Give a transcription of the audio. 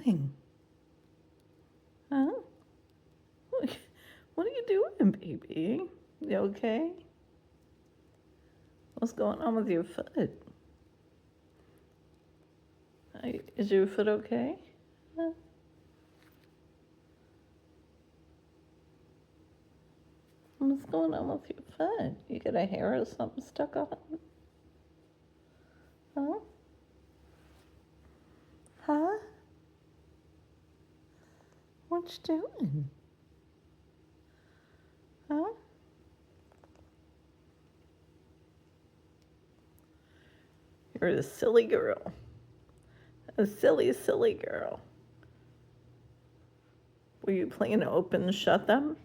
doing? Huh? What are you doing, baby? You okay? What's going on with your foot? Is your foot okay? Huh? What's going on with your foot? You got a hair or something stuck on it? Huh? Huh? What you doing? Huh? You're a silly girl. A silly, silly girl. Were you playing open and shut them?